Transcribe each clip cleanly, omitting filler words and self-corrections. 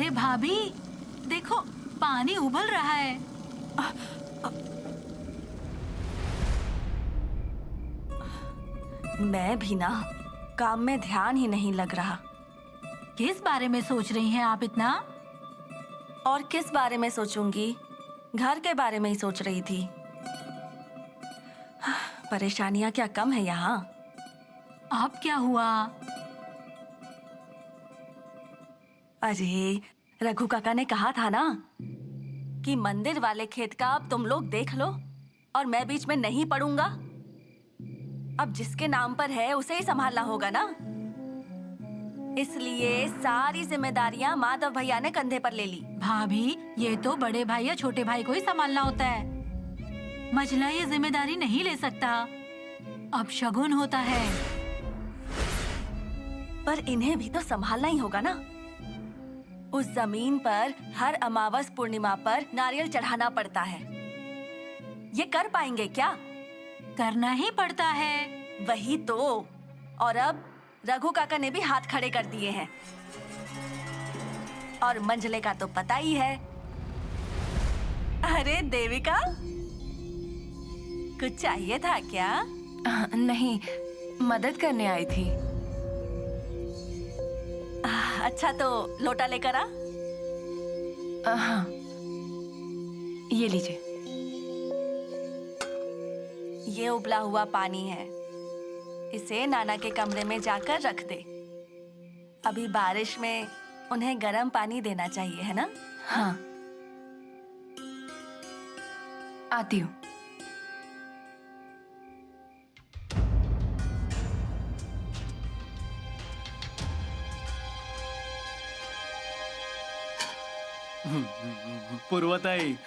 अरे भाभी, देखो पानी उबल रहा है। मैं भी ना काम में ध्यान ही नहीं लग रहा। किस बारे में सोच रही हैं आप इतना? और किस बारे में सोचूंगी, घर के बारे में ही सोच रही थी। परेशानियां क्या कम है यहाँ। अब क्या हुआ? अरे रघु काका ने कहा था ना कि मंदिर वाले खेत का अब तुम लोग देख लो और मैं बीच में नहीं पड़ूंगा। अब जिसके नाम पर है उसे ही संभालना होगा ना, इसलिए सारी जिम्मेदारियां माधव भैया ने कंधे पर ले ली। भाभी, ये तो बड़े भाई या छोटे भाई को ही संभालना होता है। मझला ये जिम्मेदारी नहीं ले सकता। अब शगुन होता है। पर इन्हें भी तो संभालना ही होगा ना। उस जमीन पर हर अमावस पूर्णिमा पर नारियल चढ़ाना पड़ता है। ये कर पाएंगे क्या? करना ही पड़ता है। वही तो। और अब रघु काका ने भी हाथ खड़े कर दिए हैं। और मंजले का तो पता ही है। अरे देविका, कुछ चाहिए था क्या? नहीं, मदद करने आई थी। अच्छा तो लोटा लेकर आ। हाँ, ये लीजिए। ये उबला हुआ पानी है, इसे नाना के कमरे में जाकर रख दे। अभी बारिश में उन्हें गर्म पानी देना चाहिए, है ना? हाँ, आती हूँ। पूर्वताई,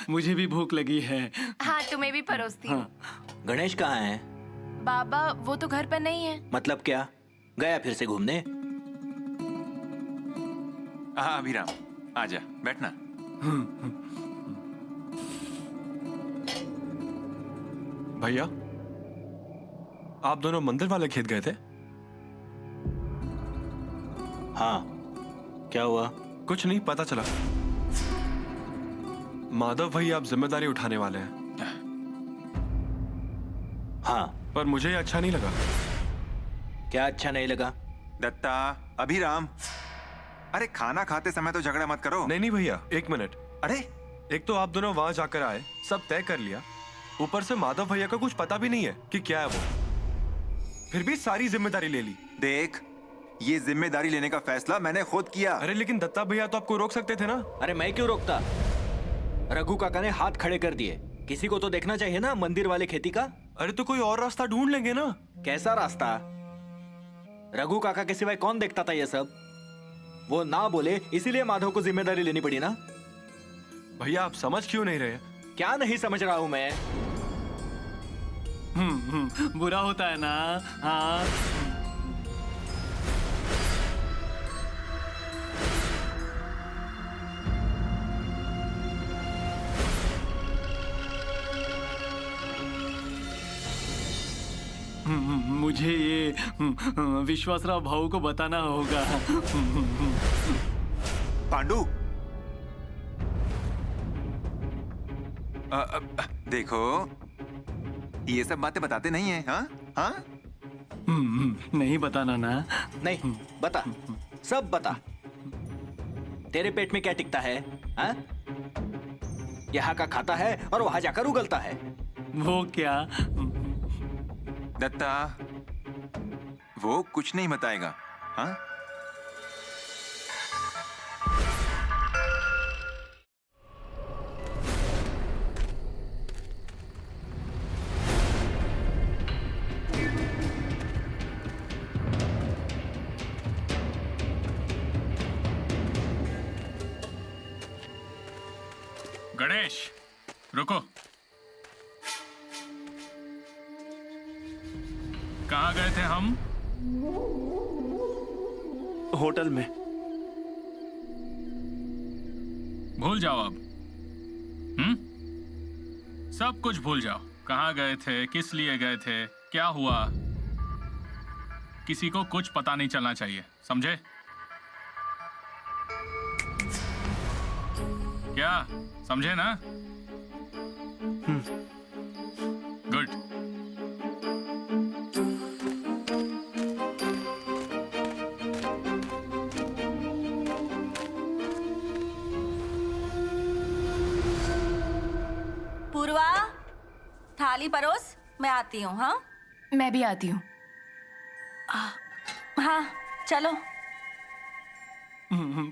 मुझे भी भूख लगी है। हाँ, तुम्हें भी परोसती हूँ। गणेश कहाँ है? बाबा, वो तो घर पर नहीं है। मतलब क्या, गया फिर से घूमने? हाँ अभिराम, आजा बैठना। भैया, आप दोनों मंदिर वाले खेत गए थे? हाँ, क्या हुआ? कुछ नहीं, पता चला माधव भैया आप जिम्मेदारी उठाने वाले हैं। हाँ। पर मुझे ये अच्छा नहीं लगा। क्या अच्छा नहीं लगा? दत्ता, अभिराम, अरे खाना खाते समय तो झगड़ा मत करो। नहीं भैया, एक मिनट। अरे एक तो आप दोनों वहां जाकर आए, सब तय कर लिया, ऊपर से माधव भैया का कुछ पता भी नहीं है कि क्या है वो, फिर भी सारी जिम्मेदारी ले ली। देख, ये जिम्मेदारी लेने का फैसला मैंने खुद किया। अरे लेकिन दत्ता भैया तो आपको रोक सकते थे ना। अरे मैं क्यों रोकता? रघु काका ने हाथ खड़े कर दिए। किसी को तो देखना चाहिए ना मंदिर वाले खेती का। अरे तो कोई और रास्ता ढूंढ लेंगे ना। कैसा रास्ता? रघु काका के सिवाय कौन देखता था ये सब? वो ना बोले इसीलिए माधव को जिम्मेदारी लेनी पड़ी ना। भैया आप समझ क्यों नहीं रहे? क्या नहीं समझ रहा हूं मैं? बुरा होता है ना। हाँ, मुझे ये विश्वासराव भाऊ को बताना होगा। पांडु, देखो ये सब बातें बताते नहीं है। हाँ हाँ, नहीं बताना ना। नहीं, बता, सब बता। तेरे पेट में क्या टिकता है? हाँ? यहाँ का खाता है और वहां जाकर उगलता है। वो क्या? दत्ता, वो कुछ नहीं बताएगा। हाँ, गणेश, रुको। कहाँ गए थे हम? होटल में। भूल जाओ अब। सब कुछ भूल जाओ। कहाँ गए थे, किस लिए गए थे, क्या हुआ, किसी को कुछ पता नहीं चलना चाहिए, समझे? क्या समझे ना? गुड। पूर्वा, थाली परोस, मैं आती हूँ। हाँ मैं भी आती हूँ। हाँ, चलो।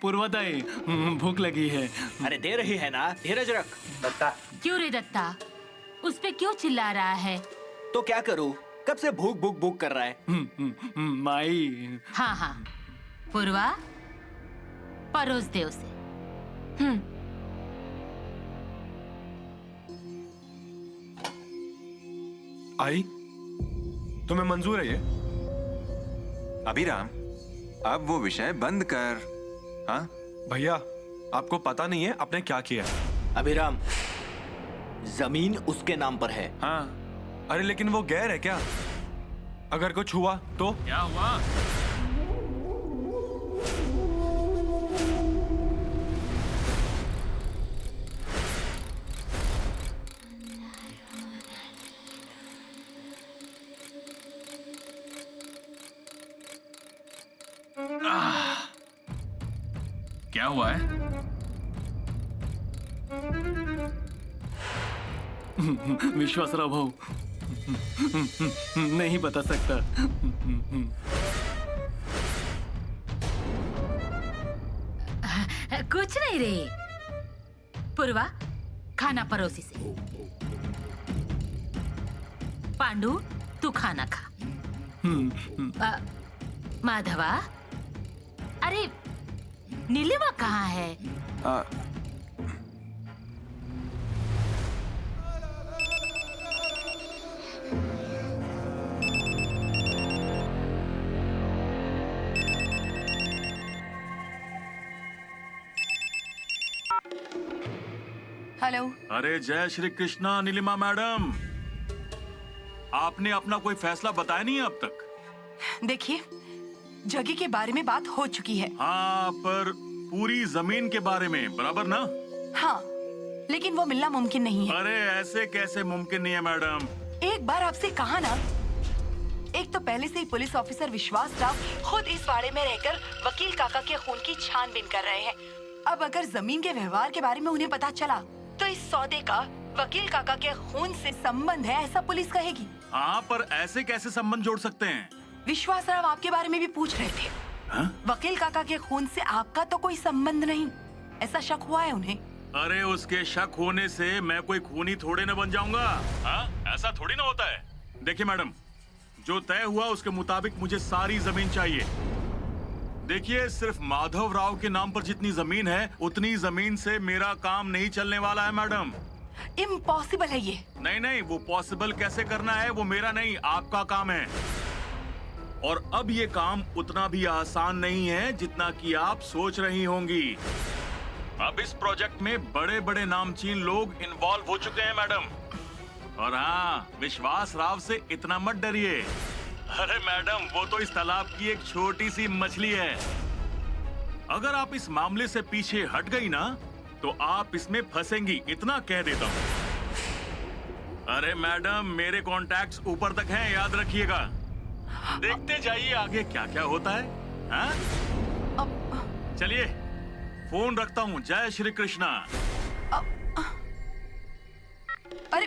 पूर्वाताई, भूख लगी है। अरे दे रही है ना, धीरज रख। क्यों रे दत्ता, उस पे क्यों चिल्ला रहा है? तो क्या करूं, कब से भूख भूख भूख कर रहा है। माई। हाँ हाँ, पूर्वा परोस दे उसे। आई, तुम्हें मंजूर है ये? अभिराम, अब वो विषय बंद कर। हाँ, भैया, आपको पता नहीं है आपने क्या किया। अभिराम, जमीन उसके नाम पर है। हाँ, अरे लेकिन वो गैर है क्या? अगर कुछ हुआ तो? क्या हुआ? क्या हुआ है? विश्वासराव भाऊ, नहीं बता सकता। कुछ नहीं रे। पूर्वा, खाना परोसी से। पांडु, तू खाना खा। माधवा, अरे नीलिमा कहाँ है? हेलो। अरे जय श्री कृष्णा नीलिमा मैडम, आपने अपना कोई फैसला बताया नहीं है अब तक। देखिए, जगह के बारे में बात हो चुकी है। हाँ, पर पूरी जमीन के बारे में बराबर ना? हाँ, लेकिन वो मिलना मुमकिन नहीं है। अरे ऐसे कैसे मुमकिन नहीं है मैडम? एक बार आपसे कहा ना, एक तो पहले से ही पुलिस ऑफिसर विश्वास राव खुद इस बाड़े में रहकर वकील काका के खून की छानबीन कर रहे हैं। अब अगर जमीन के व्यवहार के बारे में उन्हें पता चला तो इस सौदे का वकील काका के खून से संबंध है, ऐसा पुलिस कहेगी। हाँ, पर ऐसे कैसे संबंध जोड़ सकते हैं? विश्वास राव आपके बारे में भी पूछ रहे थे। हाँ? वकील काका के खून से आपका तो कोई संबंध नहीं, ऐसा शक हुआ है उन्हें। अरे उसके शक होने से मैं कोई खूनी थोड़े न बन जाऊंगा। हाँ? ऐसा थोड़ी ना होता है। देखिए मैडम, जो तय हुआ उसके मुताबिक मुझे सारी जमीन चाहिए। देखिए, सिर्फ माधव राव के नाम पर जितनी जमीन है उतनी जमीन से मेरा काम नहीं चलने वाला है मैडम। इम्पॉसिबल है ये। नहीं नहीं, वो पॉसिबल कैसे करना है वो मेरा नहीं आपका काम है। और अब ये काम उतना भी आसान नहीं है जितना कि आप सोच रही होंगी। अब इस प्रोजेक्ट में बड़े बड़े नामचीन लोग इन्वॉल्व हो चुके हैं मैडम। और हाँ, विश्वास राव से इतना मत डरिए। अरे मैडम, वो तो इस तालाब की एक छोटी सी मछली है। अगर आप इस मामले से पीछे हट गई ना तो आप इसमें फंसेंगी, इतना कह देता हूँ। अरे मैडम, मेरे कॉन्टैक्ट्स ऊपर तक हैं, याद रखिएगा। देखते जाइए आगे क्या क्या होता है। हाँ? चलिए, फोन रखता हूँ। जय श्री कृष्णा। अरे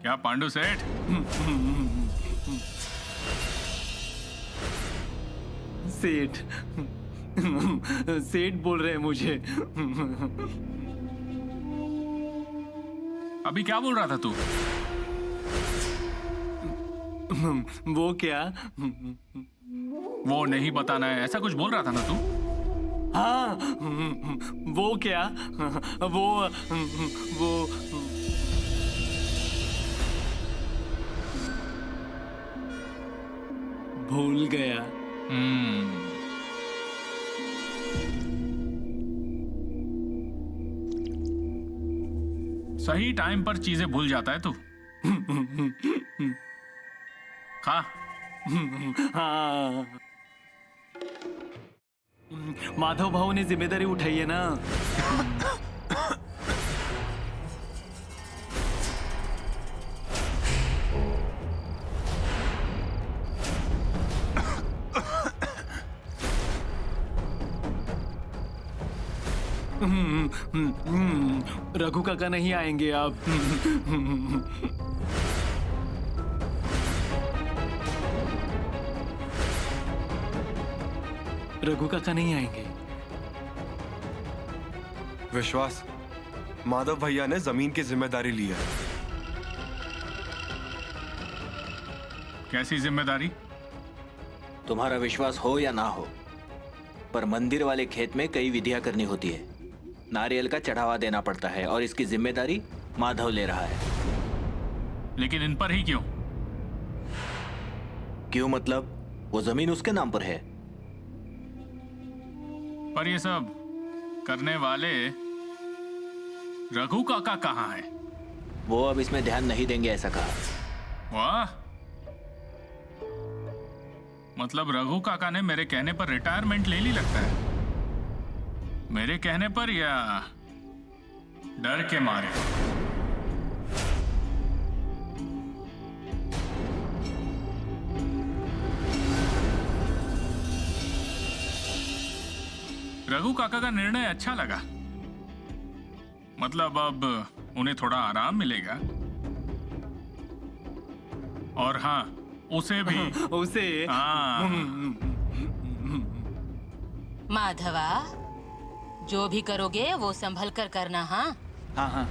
क्या पांडु सेठ? सेठ, सेठ बोल रहे हैं मुझे। अभी क्या बोल रहा था तू? वो क्या? वो नहीं बताना है, ऐसा कुछ बोल रहा था ना तू? हाँ, वो क्या? वो भूल गया। सही टाइम पर चीजें भूल जाता है तू। खा। हाँ। माधव भाऊ ने जिम्मेदारी उठाई है ना। रघु काका नहीं आएंगे आप। रघु काका नहीं आएंगे। विश्वास, माधव भैया ने जमीन की जिम्मेदारी ली है। कैसी जिम्मेदारी? तुम्हारा विश्वास हो या ना हो, पर मंदिर वाले खेत में कई विधियां करनी होती है। नारियल का चढ़ावा देना पड़ता है और इसकी जिम्मेदारी माधव ले रहा है। लेकिन इन पर ही क्यों? क्यों मतलब? वो जमीन उसके नाम पर है। पर ये सब करने वाले रघु काका कहाँ हैं? वो अब इसमें ध्यान नहीं देंगे ऐसा कहा। वाह, मतलब रघु काका ने मेरे कहने पर रिटायरमेंट ले ली लगता है। मेरे कहने पर या डर के मारे? रघु काका का निर्णय अच्छा लगा। मतलब अब उन्हें थोड़ा आराम मिलेगा। और हाँ, उसे भी। उसे हाँ। माधवा, जो भी करोगे वो संभल कर करना। हाँ हाँ हाँ।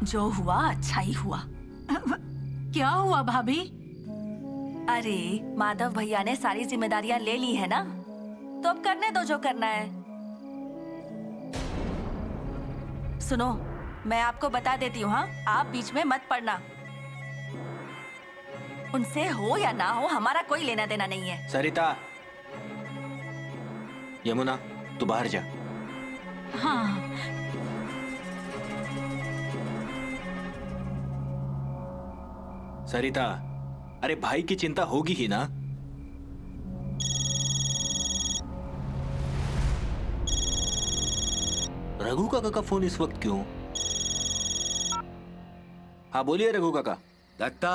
जो हुआ अच्छा ही हुआ। क्या हुआ भाभी? अरे माधव भैया ने सारी जिम्मेदारियां ले ली है ना, तो अब करने दो जो करना है। सुनो, मैं आपको बता देती हूँ, हाँ, आप बीच में मत पड़ना। उनसे हो या ना हो हमारा कोई लेना देना नहीं है। सरिता, यमुना, तू बाहर जा। हाँ। सरिता, अरे भाई की चिंता होगी ही ना। रघु काका का फोन इस वक्त क्यों? हाँ बोलिए रघु काका। दत्ता,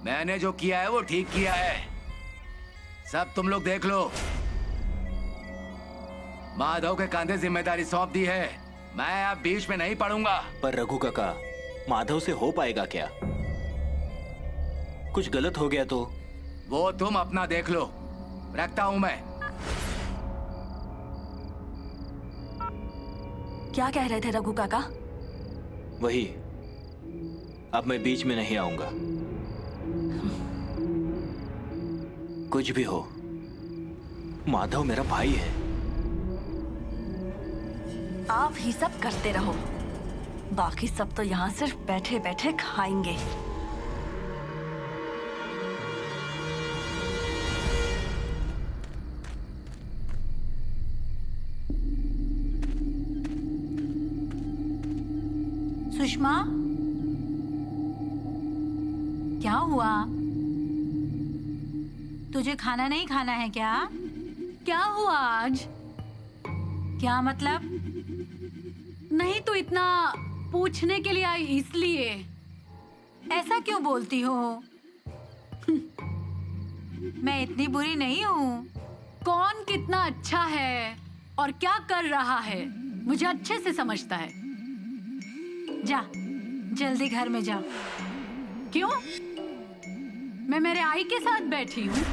मैंने जो किया है वो ठीक किया है। सब तुम लोग देख लो। माधव के कांधे जिम्मेदारी सौंप दी है। मैं अब बीच में नहीं पड़ूंगा। पर रघु काका, माधव से हो पाएगा क्या? कुछ गलत हो गया तो? वो तुम अपना देख लो, रखता हूं मैं। क्या कह रहे थे रघु काका? वही, अब मैं बीच में नहीं आऊंगा। कुछ भी हो, माधव मेरा भाई है। आप ही सब करते रहो, बाकी सब तो यहाँ सिर्फ बैठे बैठे खाएंगे। सुषमा, क्या हुआ? तुझे खाना नहीं खाना है क्या? क्या हुआ आज? क्या मतलब? नहीं तो इतना पूछने के लिए आई इसलिए। ऐसा क्यों बोलती हो? मैं इतनी बुरी नहीं हूँ। कौन कितना अच्छा है और क्या कर रहा है मुझे अच्छे से समझता है। जा, जल्दी घर में जा। क्यों? मैं मेरे आई के साथ बैठी हूँ।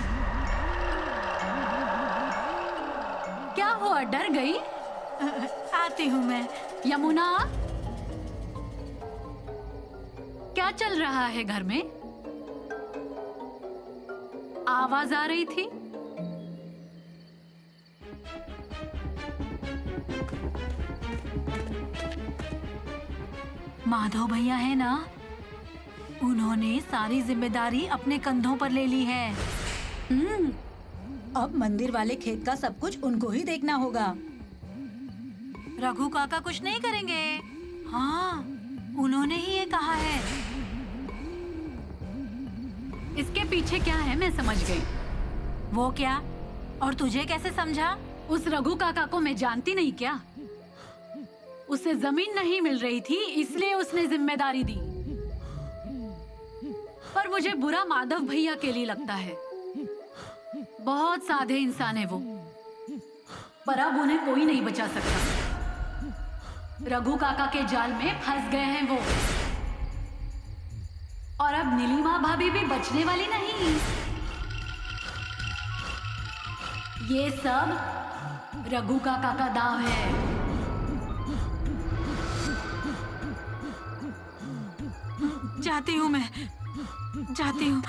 क्या हुआ, डर गई? आती हूँ मैं। यमुना, क्या चल रहा है घर में? आवाज आ रही थी। माधव भैया है ना, उन्होंने सारी जिम्मेदारी अपने कंधों पर ले ली है। अब मंदिर वाले खेत का सब कुछ उनको ही देखना होगा। रघु काका कुछ नहीं करेंगे। हाँ, उन्होंने ही ये कहा है। इसके पीछे क्या है मैं समझ गई। वो क्या? और तुझे कैसे समझा? उस रघु काका को मैं जानती नहीं क्या? उसे जमीन नहीं मिल रही थी इसलिए उसने जिम्मेदारी दी। पर मुझे बुरा माधव भैया के लिए लगता है। बहुत सादे इंसान है वो, पर अब उन्हें कोई नहीं बचा सकता। रघु काका के जाल में फंस गए हैं वो। और अब नीलिमा भाभी भी बचने वाली नहीं। ये सब रघु काका का दांव है। जाती हूँ मैं, जाती हूँ।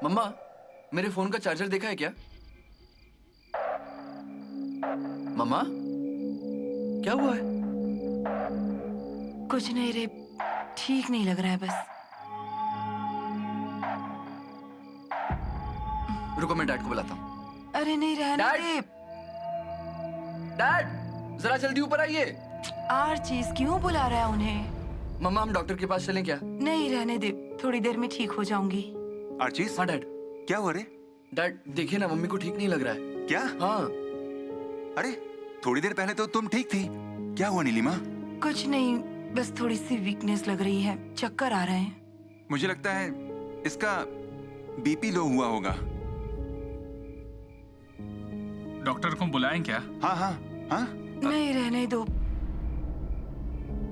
मम्मा, मेरे फोन का चार्जर देखा है क्या? मम्मा, क्या हुआ है? कुछ नहीं रे, ठीक नहीं लग रहा है बस। रुको मैं डैड को बुलाता हूँ। अरे नहीं, रहने दे। डैड, जरा जल्दी ऊपर आइए। आर्चीज क्यों बुला रहा है उन्हें? मम्मा, हम डॉक्टर के पास चलें क्या? नहीं, रहने दे, थोड़ी देर में ठीक हो जाऊंगी। आर्चीज? हाँ डैड। क्या हुआ रे? डैड देखिए ना, मम्मी को ठीक नहीं लग रहा है। क्या? हाँ। अरे थोड़ी देर पहले तो तुम ठीक थी। क्या हुआ नीलिमा? कुछ नहीं, बस थोड़ी सी वीकनेस लग रही है, चक्कर आ रहे हैं। मुझे लगता है इसका बीपी लो हुआ होगा। डॉक्टर को बुलाएं क्या? हाँ हाँ हाँ। नहीं, रहने दो।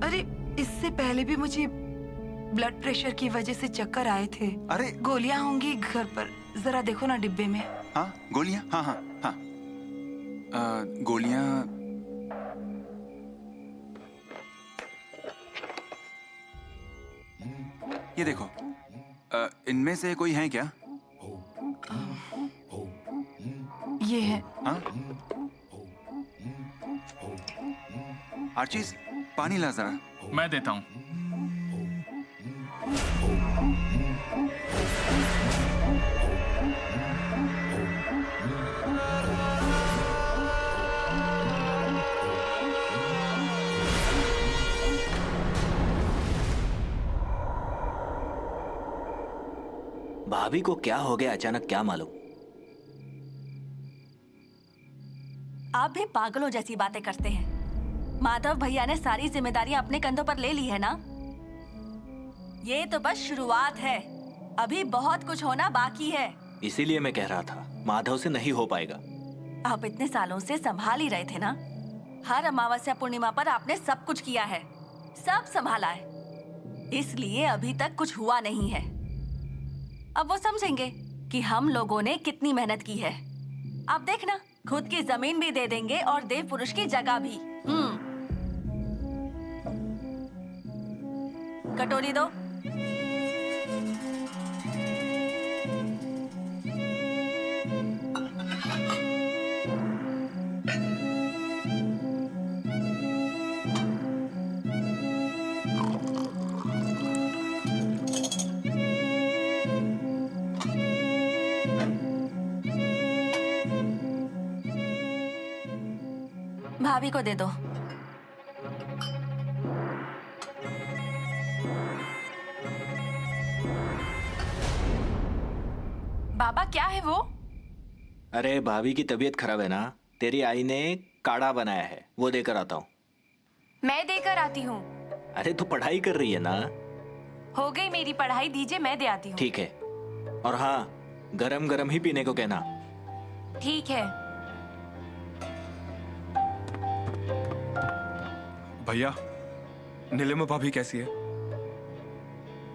अरे इससे पहले भी मुझे ब्लड प्रेशर की वजह से चक्कर आए थे। अरे गोलियां होंगी घर पर, जरा देखो ना डिब्बे में। हाँ, गोलियां? हाँ हाँ हाँ। गोलियां। ये देखो, इनमें से कोई है क्या? ये है। हाँ? आर्चीज, पानी ला जरा। मैं देता हूँ। भाभी को क्या हो गया अचानक, क्या मालूम। आप भी पागलों जैसी बातें करते हैं। माधव भैया ने सारी जिम्मेदारियां अपने कंधों पर ले ली है ना। ये तो बस शुरुआत है, अभी बहुत कुछ होना बाकी है। इसीलिए मैं कह रहा था माधव से नहीं हो पाएगा। आप इतने सालों से संभाल ही रहे थे ना। हर अमावस्या पूर्णिमा पर आपने सब कुछ किया है, सब संभाला है, इसलिए अभी तक कुछ हुआ नहीं है। अब वो समझेंगे कि हम लोगों ने कितनी मेहनत की है। आप देखना, खुद की जमीन भी दे देंगे और देव पुरुष की जगह भी। कटोरी दो। भाभी को दे दो। बाबा क्या है वो? अरे भाभी की तबीयत खराब है ना, तेरी आई ने काढ़ा बनाया है, वो देकर आता हूँ। मैं देकर आती हूँ। अरे तू पढ़ाई कर रही है ना? हो गई मेरी पढ़ाई, दीजिए मैं दे आती हूँ। ठीक है, और हाँ, गरम गरम ही पीने को कहना। ठीक है। भैया, नीलिमा भाभी कैसी है?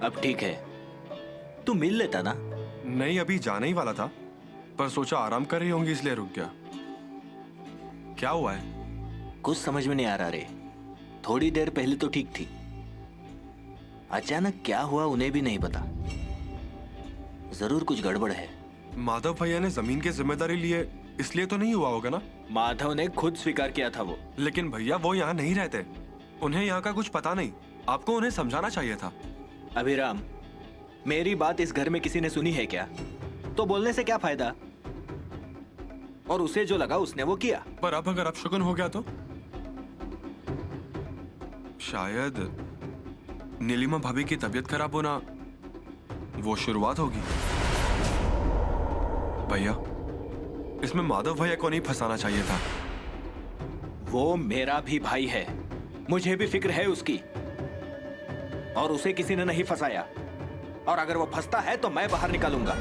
अब ठीक है। तू मिल लेता ना? नहीं, अभी जाने ही वाला था, पर सोचा आराम कर रही होंगी इसलिए रुक गया। क्या हुआ है? कुछ समझ में नहीं आ रहा रे। थोड़ी देर पहले तो ठीक थी, अचानक क्या हुआ उन्हें भी नहीं पता। जरूर कुछ गड़बड़ है। माधव भैया ने जमीन की जिम्मेदारी ली है, इसलिए तो नहीं हुआ होगा ना? माधव ने खुद स्वीकार किया था वो। लेकिन भैया वो यहाँ नहीं रहते, उन्हें यहाँ का कुछ पता नहीं। आपको उन्हें समझाना चाहिए था। अभिराम, मेरी बात इस घर में किसी ने सुनी है क्या? तो बोलने से क्या फायदा? और उसे जो लगा उसने वो किया। पर अब अगर अपशगुन हो गया तो शायद नीलिमा भाभी की तबीयत खराब होना वो शुरुआत होगी। भैया, इसमें माधव भैया को नहीं फंसाना चाहिए था। वो मेरा भी भाई है, मुझे भी फिक्र है उसकी, और उसे किसी ने नहीं फंसाया। और अगर वो फंसता है तो मैं बाहर निकालूंगा।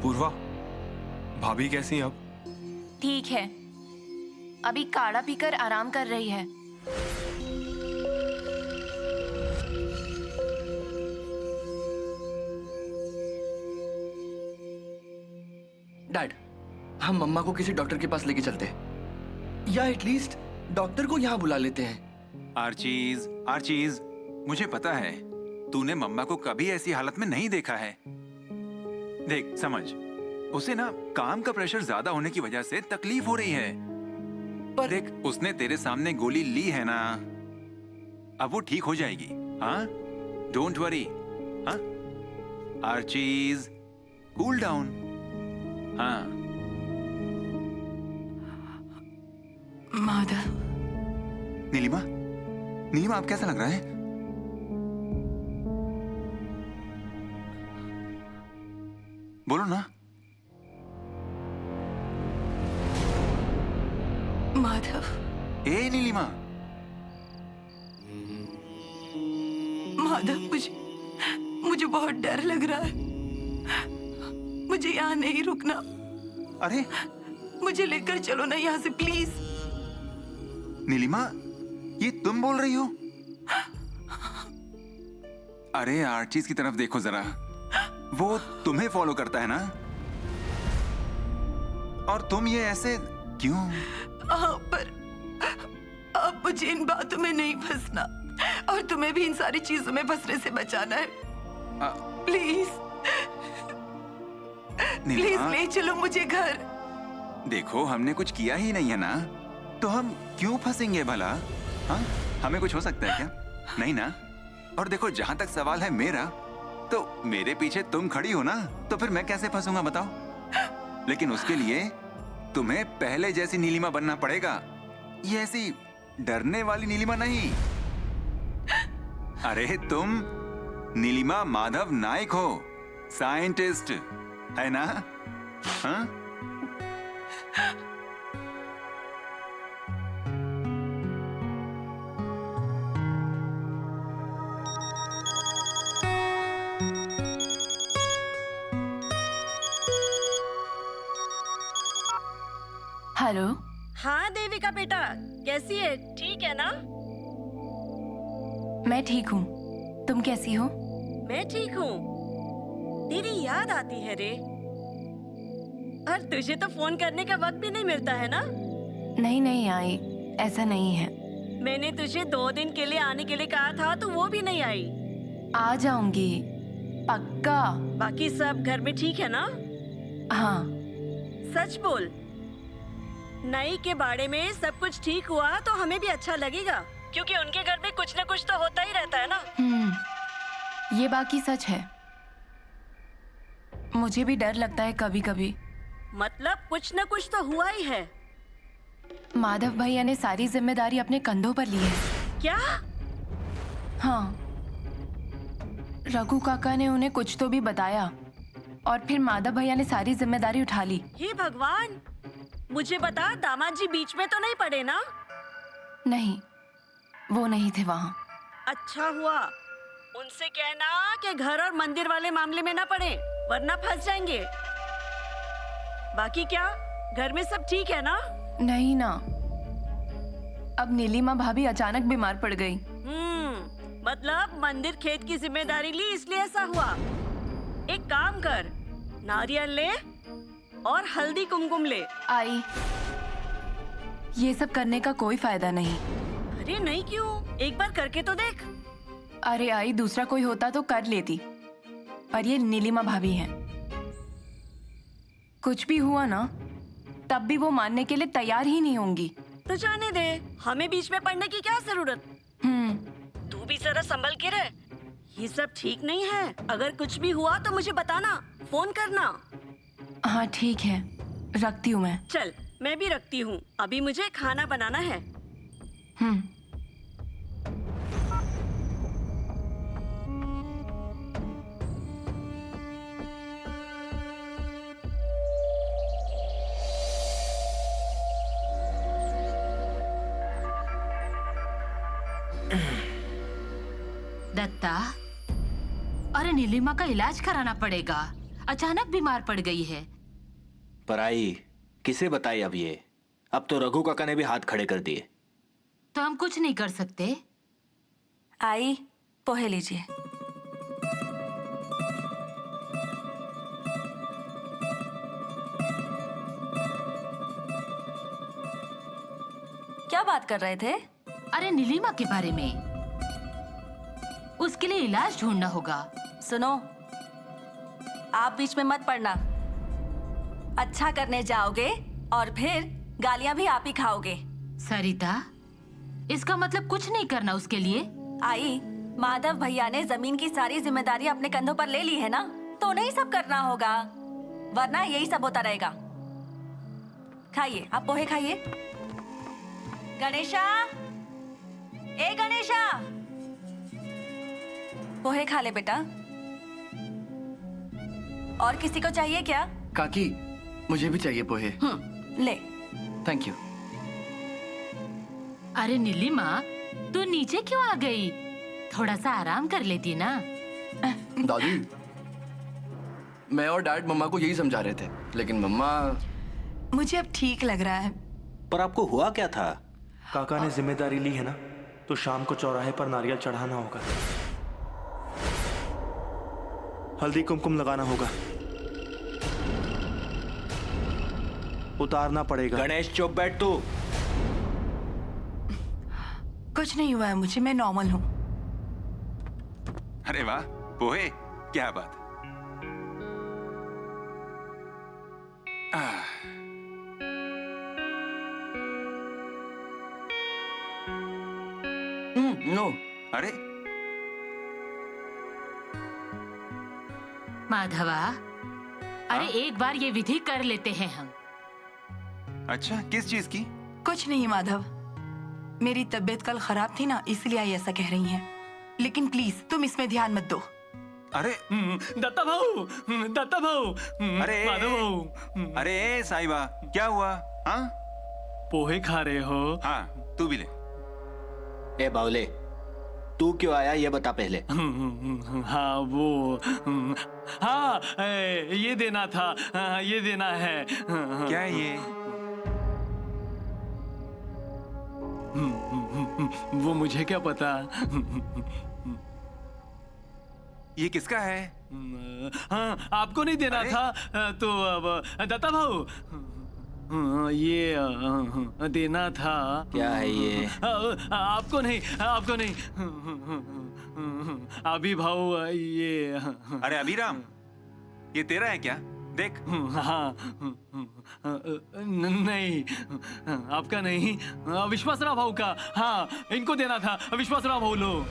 पूर्वा, भाभी कैसी हैं अब? ठीक है, अभी काढ़ा पीकर आराम कर रही है। डैड, हम मम्मा को किसी डॉक्टर के पास लेके चलते हैं, या एटलीस्ट डॉक्टर को यहाँ बुला लेते हैं। आर्चीज, आर्चीज, मुझे पता है तूने मम्मा को कभी ऐसी हालत में नहीं देखा है। देख, समझ, उसे ना काम का प्रेशर ज्यादा होने की वजह से तकलीफ हो रही है। पर देख, उसने तेरे सामने गोली ली है ना, अब वो ठीक हो जाएगी। हाँ, डोंट वरी। हाँ आर्चीज, कूल डाउन। हाँ माधव। नीलिमा, नीलिमा आप कैसा लग रहा है? बोलो ना। माधव। ए नीलिमा। माधव, मुझे बहुत डर लग रहा है। मुझे यहाँ नहीं रुकना। अरे, मुझे लेकर चलो ना यहाँ से, प्लीज। नीलिमा, ये तुम बोल रही हो? अरे आर्चीज की तरफ देखो जरा, वो तुम्हें फॉलो करता है ना, और तुम ये ऐसे क्यों? हाँ, पर अब मुझे इन बातों में नहीं फंसना, और तुम्हें भी इन सारी चीजों में फंसने से बचाना है। प्लीज प्लीज ले चलो मुझे घर। देखो, हमने कुछ किया ही नहीं है ना, तो हम क्यों फंसेंगे भला? हाँ, हमें कुछ हो सकता है क्या? नहीं ना। और देखो, जहां तक सवाल है मेरा, तो मेरे पीछे तुम खड़ी हो ना, तो फिर मैं कैसे फंसूंगा बताओ? लेकिन उसके लिए तुम्हें पहले जैसी नीलिमा बनना पड़ेगा, ये ऐसी डरने वाली नीलिमा नहीं। अरे तुम नीलिमा माधव नायक हो, साइंटिस्ट, है ना? हाँ? हेलो। हाँ देविका बेटा, कैसी है? ठीक है ना? मैं ठीक हूँ, तुम कैसी हो? मैं ठीक हूँ। तेरी याद आती है रे, और तुझे तो फोन करने का वक्त भी नहीं मिलता है ना? नहीं नहीं आई, ऐसा नहीं है। मैंने तुझे 2 दिन के लिए आने के लिए कहा था, तो वो भी नहीं आई। आ जाऊंगी, पक्का। बाकी सब घर में ठीक है ना? हाँ। सच बोल, नई के बारे में सब कुछ ठीक हुआ तो हमें भी अच्छा लगेगा, क्योंकि उनके घर में कुछ न कुछ तो होता ही रहता है ना। ये बाकी सच है। मुझे भी डर लगता है कभी कभी। मतलब कुछ न कुछ तो हुआ ही है। माधव भैया ने सारी जिम्मेदारी अपने कंधों पर ली है। क्या? हाँ, रघु काका ने उन्हें कुछ तो भी बताया, और फिर माधव भैया ने सारी जिम्मेदारी उठा ली। हे भगवान, मुझे बता, दामाद जी बीच में तो नहीं पड़े ना? नहीं, वो नहीं थे वहाँ। अच्छा हुआ। उनसे कहना कि घर और मंदिर वाले मामले में ना पड़े, वरना फंस जाएंगे। बाकी क्या, घर में सब ठीक है ना? नहीं ना, अब नीलिमा भाभी अचानक बीमार पड़ गई। मतलब मंदिर खेत की जिम्मेदारी ली, इसलिए ऐसा हुआ। एक काम कर, नारियल ले और हल्दी कुमकुम ले। आई, ये सब करने का कोई फायदा नहीं। अरे नहीं क्यों, एक बार करके तो देख। अरे आई, दूसरा कोई होता तो कर लेती, और ये नीलिमा भाभी हैं। कुछ भी हुआ ना, तब भी वो मानने के लिए तैयार ही नहीं होंगी। तो जाने दे, हमें बीच में पड़ने की क्या जरूरत। तू भी जरा संभल के रह, ये सब ठीक नहीं है। अगर कुछ भी हुआ तो मुझे बताना, फोन करना। हाँ ठीक है, रखती हूँ मैं। चल मैं भी रखती हूँ, अभी मुझे खाना बनाना है। दत्ता, अरे नीलिमा का इलाज कराना पड़ेगा, अचानक बीमार पड़ गई है। पर आई किसे बताई अब ये? अब तो रघु काका ने भी हाथ खड़े कर दिए। तो हम कुछ नहीं कर सकते। आई, पोहे लीजिए। क्या बात कर रहे थे? अरे नीलिमा के बारे में, उसके लिए इलाज ढूंढना होगा। सुनो, आप बीच में मत पड़ना। अच्छा करने जाओगे और फिर गालियां भी आप ही खाओगे। सरिता, इसका मतलब कुछ नहीं करना उसके लिए? आई, माधव भैया ने जमीन की सारी जिम्मेदारी अपने कंधों पर ले ली है ना, तो नहीं सब करना होगा, वरना यही सब होता रहेगा। खाइए, आप पोहे खाइए। गणेशा, ए गणेशा, पोहे खा ले बेटा। और किसी को चाहिए क्या? काकी, मुझे भी चाहिए पोहे। ले। Thank you. अरे नीलिमा, तू नीचे क्यों आ गई? थोड़ा सा आराम कर लेती ना। दादी, मैं और डैड मम्मा को यही समझा रहे थे, लेकिन मम्मा... मुझे अब ठीक लग रहा है। पर आपको हुआ क्या था? काका ने जिम्मेदारी ली है ना, तो शाम को चौराहे पर नारियल चढ़ाना होगा, हल्दी कुमकुम लगाना होगा, उतारना पड़ेगा। गणेश चुप बैठ तू। कुछ नहीं हुआ है मुझे, मैं नॉर्मल हूँ। अरे वाह, पोहे, क्या बात। नो। अरे माधवा, अरे एक बार ये विधि कर लेते हैं हम। अच्छा, किस चीज की? कुछ नहीं माधव, मेरी तबीयत कल खराब थी ना, इसलिए आई ऐसा कह रही हैं। लेकिन प्लीज तुम इसमें ध्यान मत दो। अरे दत्ता भाऊ, दत्ता भाऊ, अरे माधव भाऊ। अरे साहिबा, क्या हुआ? हाँ, पोहे खा रहे हो? हाँ, तू भी ले। ए बावले, तू क्यों आया ये बता पहले। हाँ वो, हाँ ये देना था, ये देना है। क्या है ये? वो मुझे क्या पता। ये किसका है? हाँ, आपको नहीं देना था तो अब दत्ता भाऊ ये देना था। क्या है ये? आपको नहीं, आपको नहीं। अभी भाऊ ये। अरे अभिराम, ये तेरा है क्या? देख। हाँ, नहीं, आपका नहीं, विश्वासराव भाऊ का। हाँ, इनको देना था, विश्वासराव भाऊ लो।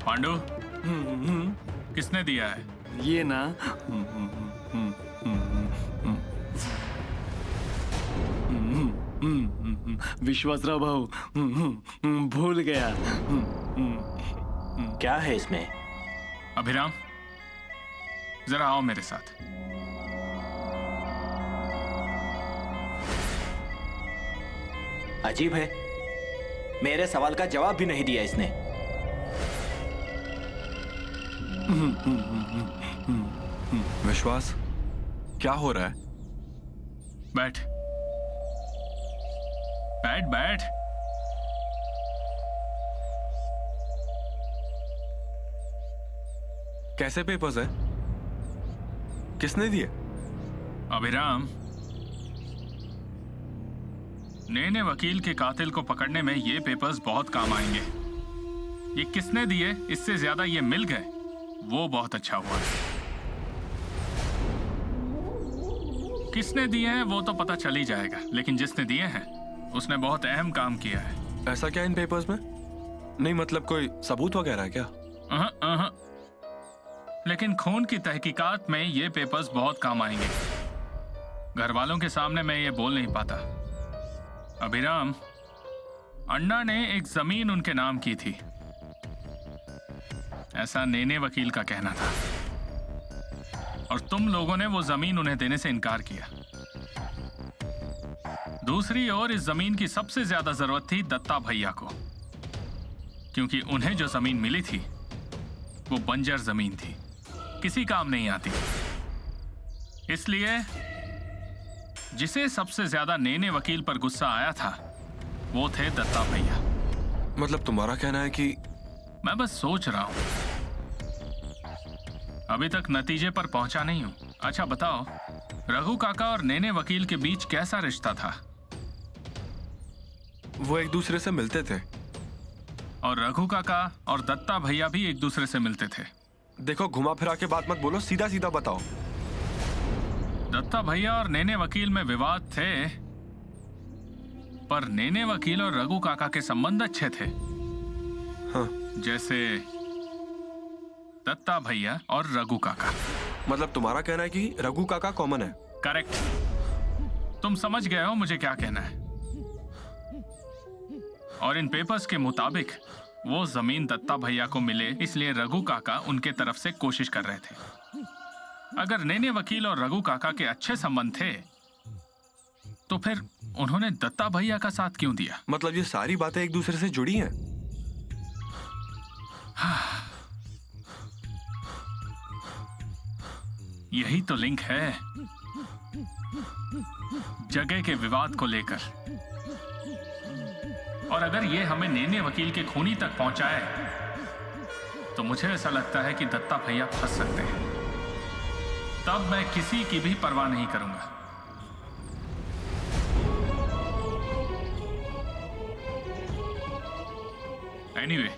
पांडु, किसने दिया है? ये ना, विश्वासराव भाऊ भूल गया। क्या है इसमें? अभिराम, जरा आओ मेरे साथ। अजीब है, मेरे सवाल का जवाब भी नहीं दिया इसने। विश्वास, क्या हो रहा है? बैठ बैठ बैठ। कैसे पेपर्स हैं? किसने दिए? अभिराम, नेने वकील के कातिल को पकड़ने में ये पेपर्स बहुत काम आएंगे। ये किसने दिए, इससे ज्यादा ये मिल गए, वो बहुत अच्छा हुआ। किसने दिए हैं वो तो पता चल ही जाएगा, लेकिन जिसने दिए हैं उसने बहुत अहम काम किया है। ऐसा क्या इन पेपर्स में? नहीं मतलब कोई सबूत वगैरह है क्या? लेकिन खून की तहकीकात में ये पेपर्स बहुत काम आएंगे। घर वालों के सामने मैं ये बोल नहीं पाता। अभिराम, अन्ना ने एक जमीन उनके नाम की थी, ऐसा नेने वकील का कहना था, और तुम लोगों ने वो जमीन उन्हें देने से इनकार किया। दूसरी ओर इस जमीन की सबसे ज्यादा जरूरत थी दत्ता भैया को, क्योंकि उन्हें जो जमीन मिली थी वो बंजर जमीन थी, किसी काम नहीं आती। इसलिए जिसे सबसे ज्यादा नेने वकील पर गुस्सा आया था वो थे दत्ता भैया। मतलब तुम्हारा कहना है कि? मैं बस सोच रहा हूं, अभी तक नतीजे पर पहुंचा नहीं हूं। अच्छा बताओ, रघु काका और नेने वकील के बीच कैसा रिश्ता था? वो एक दूसरे से मिलते थे। और रघु काका और दत्ता भैया भी एक दूसरे से मिलते थे। देखो, घुमा फिरा के बात मत बोलो, सीधा सीधा बताओ। दत्ता भैया और नेने वकील में विवाद थे, पर नेने वकील और रघु काका के संबंध अच्छे थे। हाँ। जैसे दत्ता भैया और रघु काका। मतलब तुम्हारा कहना है कि रघु काका कॉमन है? करेक्ट, तुम समझ गए हो मुझे क्या कहना है। और इन पेपर्स के मुताबिक वो जमीन दत्ता भैया को मिले, इसलिए रघु काका उनके तरफ से कोशिश कर रहे थे। अगर नेने वकील और रघु काका के अच्छे संबंध थे तो फिर उन्होंने दत्ता भैया का साथ क्यों दिया? मतलब ये सारी बातें एक दूसरे से जुड़ी हैं? यही तो लिंक है जगह के विवाद को लेकर। और अगर ये हमें नेने वकील के खूनी तक पहुंचाए तो मुझे ऐसा लगता है कि दत्ता भैया फंस सकते हैं। तब मैं किसी की भी परवाह नहीं करूंगा। एनीवे,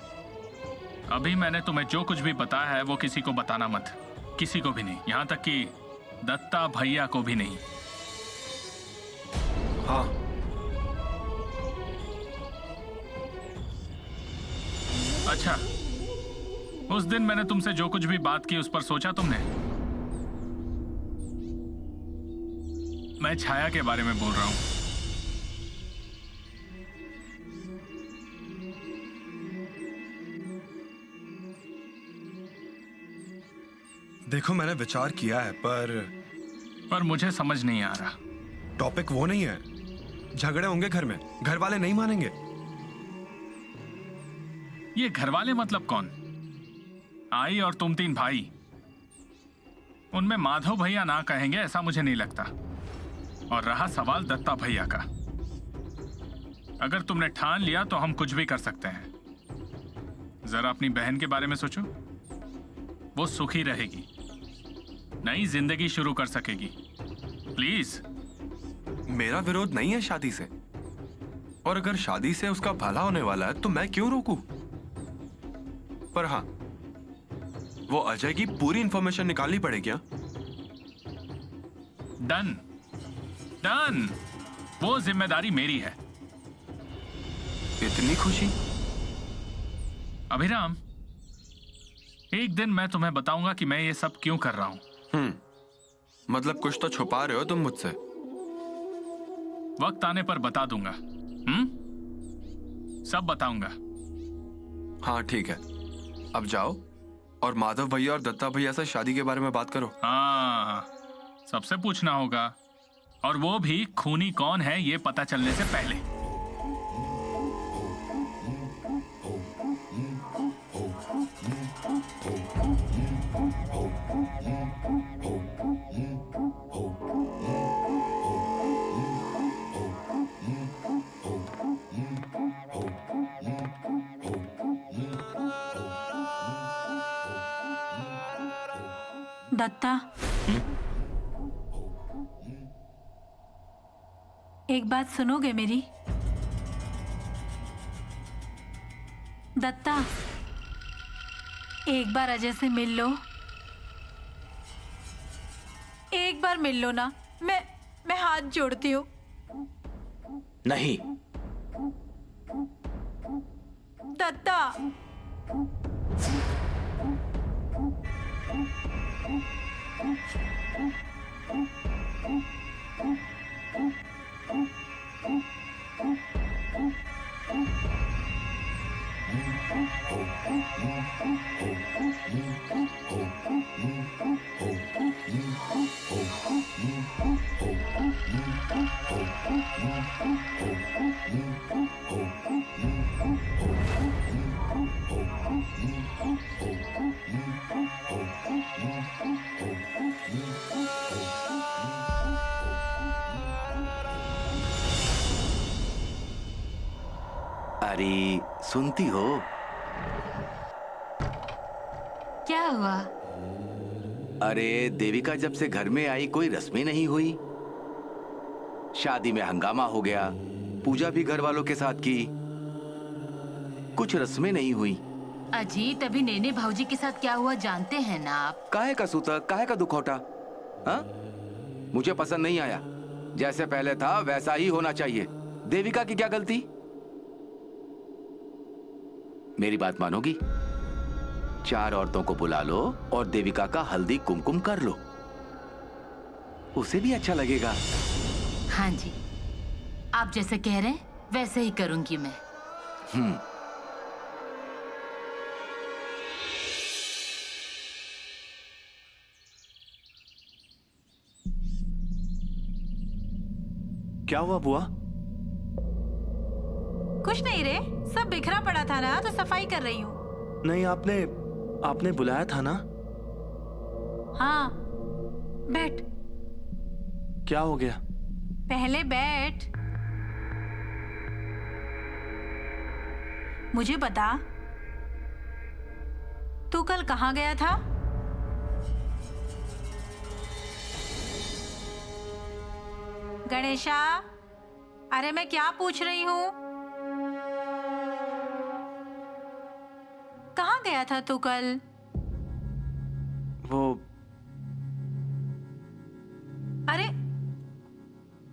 अभी मैंने तुम्हें जो कुछ भी बताया है वो किसी को बताना मत, किसी को भी नहीं, यहां तक कि दत्ता भैया को भी नहीं। हाँ। अच्छा, उस दिन मैंने तुमसे जो कुछ भी बात की उस पर सोचा तुमने? मैं छाया के बारे में बोल रहा हूं। देखो, मैंने विचार किया है पर मुझे समझ नहीं आ रहा। टॉपिक वो नहीं है। झगड़े होंगे घर में, घर वाले नहीं मानेंगे। ये घर वाले मतलब कौन? आई और तुम तीन भाई, उनमें माधव भैया ना कहेंगे ऐसा मुझे नहीं लगता। और रहा सवाल दत्ता भैया का, अगर तुमने ठान लिया तो हम कुछ भी कर सकते हैं। जरा अपनी बहन के बारे में सोचो, वो सुखी रहेगी, नई जिंदगी शुरू कर सकेगी। प्लीज। मेरा विरोध नहीं है शादी से, और अगर शादी से उसका भला होने वाला है तो मैं क्यों रोकूं? पर हाँ, वो अजय की पूरी इंफॉर्मेशन निकालनी पड़ेगी। क्या? डन डन, वो जिम्मेदारी मेरी है। इतनी खुशी? अभिराम, एक दिन मैं तुम्हें बताऊंगा कि मैं ये सब क्यों कर रहा हूं। मतलब कुछ तो छुपा रहे हो तुम मुझसे। वक्त आने पर बता दूंगा। सब बताऊंगा। हाँ ठीक है, अब जाओ और माधव भैया और दत्ता भैया से शादी के बारे में बात करो। हाँ, सबसे पूछना होगा, और वो भी खूनी कौन है ये पता चलने से पहले। दत्ता, एक बात सुनोगे मेरी? दत्ता, एक बार अजय से मिल लो। एक बार मिल लो ना, मैं हाथ जोड़ती हूँ। नहीं। दत्ता, अरे सुनती हो? क्या हुआ? अरे देविका जब से घर में आई कोई रस्में नहीं हुई। शादी में हंगामा हो गया, पूजा भी घर वालों के साथ की, कुछ रस्में नहीं हुई। अजीत, अभी नेने भाऊजी के साथ क्या हुआ जानते हैं ना आप? काहे का सूतक, काहे का दुखौटा? हाँ? मुझे पसंद नहीं आया। जैसे पहले था वैसा ही होना चाहिए। देविका की क्या गलती? मेरी बात मानोगी? 4 औरतों को बुला लो और देविका का हल्दी कुमकुम कर लो, उसे भी अच्छा लगेगा। हाँ जी, आप जैसे कह रहे हैं वैसे ही करूंगी मैं। क्या हुआ बुआ? कुछ नहीं रे, सब बिखरा पड़ा था ना तो सफाई कर रही हूँ। नहीं, आपने बुलाया था ना? हाँ, बैठ। क्या हो गया? पहले बैठ। मुझे बता, तू कल कहाँ गया था? गणेशा, अरे मैं क्या पूछ रही हूँ? कहाँ गया था तू कल? वो अरे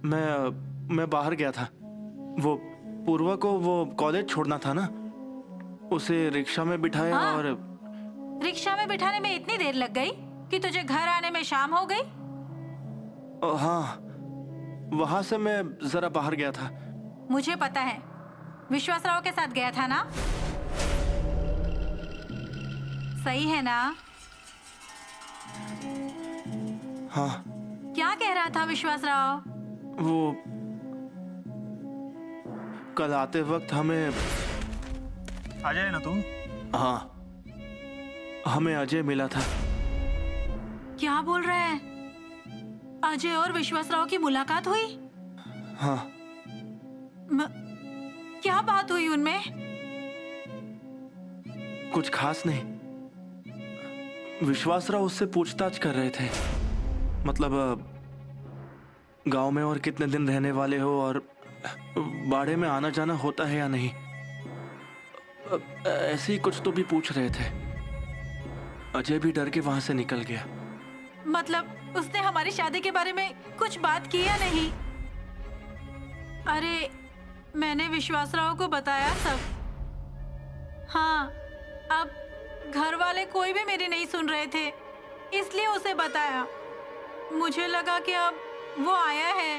मैं बाहर गया था। वो पूर्वा को वो कॉलेज छोड़ना था ना, उसे रिक्शा में बिठाया। हाँ? और रिक्शा में बिठाने में इतनी देर लग गई कि तुझे घर आने में शाम हो गई? हाँ, वहां से मैं जरा बाहर गया था। मुझे पता है, विश्वासराव के साथ गया था ना? सही है ना? हाँ। क्या कह रहा था विश्वासराव? वो कल आते वक्त हमें अजय ना तू? हाँ, हमें अजय मिला था। क्या बोल रहे हैं? अजय और विश्वासराव की मुलाकात हुई? हाँ। क्या बात हुई उनमें? कुछ खास नहीं। विश्वासराव उससे पूछताछ कर रहे थे, मतलब गांव में और कितने दिन रहने वाले हो और बाड़े में आना जाना होता है या नहीं, ऐसे ही कुछ तो भी पूछ रहे थे। अजय भी डर के वहां से निकल गया। मतलब उसने हमारी शादी के बारे में कुछ बात की या नहीं? अरे मैंने विश्वासराव को बताया सब। हाँ, अब घर वाले कोई भी मेरी नहीं सुन रहे थे, इसलिए उसे बताया। मुझे लगा कि अब वो आया है,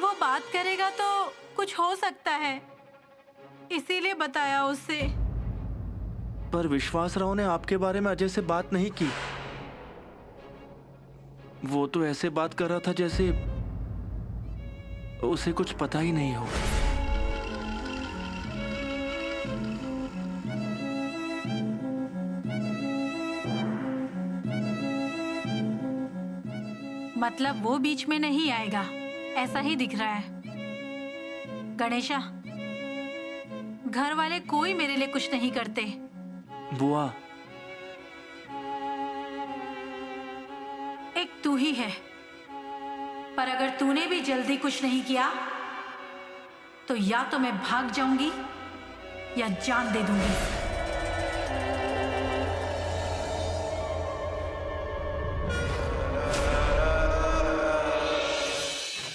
वो बात करेगा तो कुछ हो सकता है, इसीलिए बताया उससे। पर विश्वासराव ने आपके बारे में अजय से बात नहीं की। वो तो ऐसे बात कर रहा था जैसे उसे कुछ पता ही नहीं हो। मतलब वो बीच में नहीं आएगा, ऐसा ही दिख रहा है। गणेशा, घर वाले कोई मेरे लिए कुछ नहीं करते। बुआ, तू ही है, पर अगर तूने भी जल्दी कुछ नहीं किया तो या तो मैं भाग जाऊंगी या जान दे दूंगी।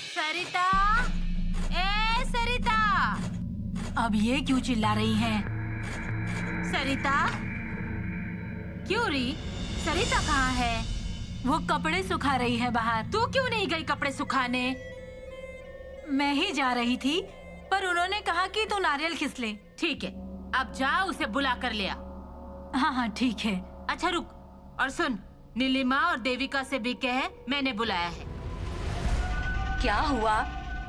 सरिता, ए सरिता, अब ये क्यों चिल्ला रही हैं? सरिता, क्यों री? सरिता कहाँ है? वो कपड़े सुखा रही है बाहर। तू क्यों नहीं गई कपड़े सुखाने? मैं ही जा रही थी, पर उन्होंने कहा कि तू नारियल खिस ले। ठीक है, अब जा उसे बुला कर ले आ। हाँ हाँ ठीक है। अच्छा रुक, और सुन, नीलिमा और देविका से भी कह मैंने बुलाया है। क्या हुआ?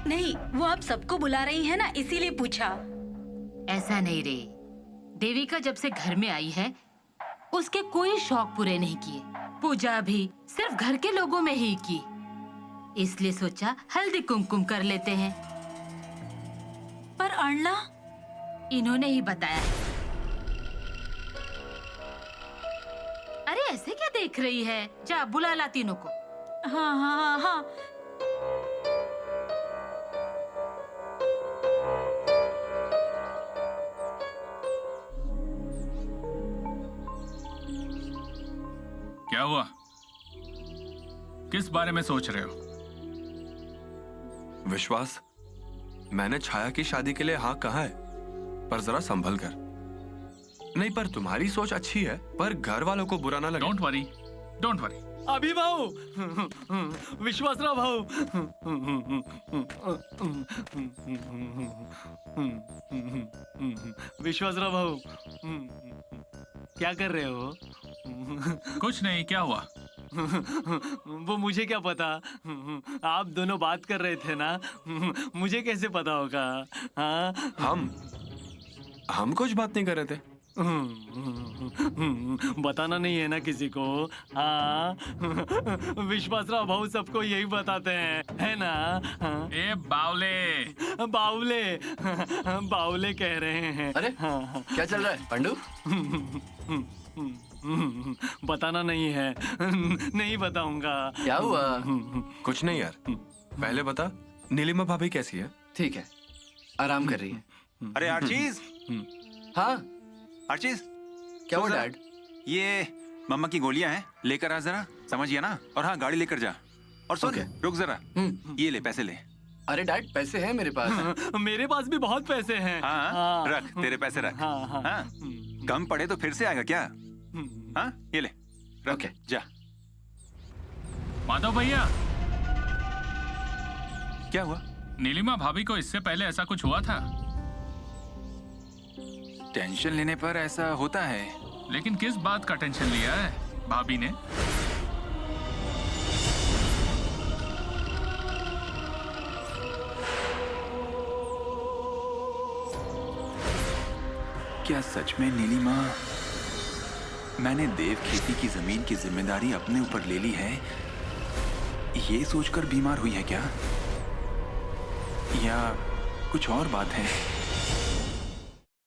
नहीं, वो आप सबको बुला रही है ना, इसीलिए पूछा। ऐसा नहीं रे, देविका जब से घर में आई है उसके कोई शौक पूरे नहीं किए। पूजा भी सिर्फ घर के लोगों में ही की, इसलिए सोचा हल्दी कुमकुम कर लेते हैं। पर अण्णा? इन्होंने ही बताया। अरे ऐसे क्या देख रही है? जा बुला ला तीनों को। हाँ हाँ हाँ हाँ। क्या हुआ? किस बारे में सोच रहे हो? विश्वास, मैंने छाया की शादी के लिए हाँ कहा है, पर जरा संभल कर। नहीं, पर तुम्हारी सोच अच्छी है, पर घर वालों को बुरा ना लगे। Don't worry, don't worry. अभी भाऊ, विश्वासराव भाऊ, विश्वासराव भाऊ, क्या कर रहे हो? कुछ नहीं, क्या हुआ? वो मुझे क्या पता, आप दोनों बात कर रहे थे ना, मुझे कैसे पता होगा? हाँ, हम कुछ बात नहीं कर रहे थे। बताना नहीं है ना किसी को। हाँ, विश्वासराव भाऊ सबको यही बताते हैं, है ना? ए बावले, बावले, बावले कह रहे हैं। अरे क्या चल रहा है पंडू? बताना नहीं है, नहीं बताऊंगा। क्या हुआ? कुछ नहीं यार, पहले बता नीलिमा भाभी कैसी है? ठीक है, आराम कर रही है। अरे आर्चीज। हाँ आर्चीज, क्या हुआ डैड? ये मम्मा की गोलियां हैं, लेकर आ जरा, समझ गया ना? और हाँ, गाड़ी लेकर जा। और सुन, रुक जरा, ये ले, पैसे ले। अरे डैड, पैसे हैं मेरे पास। मेरे पास भी बहुत पैसे हैं। हाँ, रख, तेरे पैसे रख। हाँ, कम पड़े तो फिर से आएगा क्या? हाँ, ये ले, रख, जा। माधव भैया, क्या हुआ? नीलिमा भाभी को इससे पहले ऐसा कुछ हुआ था? टेंशन लेने पर ऐसा होता है। लेकिन किस बात का टेंशन लिया है भाभी ने? क्या सच में नीलिमा, मैंने देव खेती की जमीन की जिम्मेदारी अपने ऊपर ले ली है, ये सोचकर बीमार हुई है क्या? या कुछ और बात है?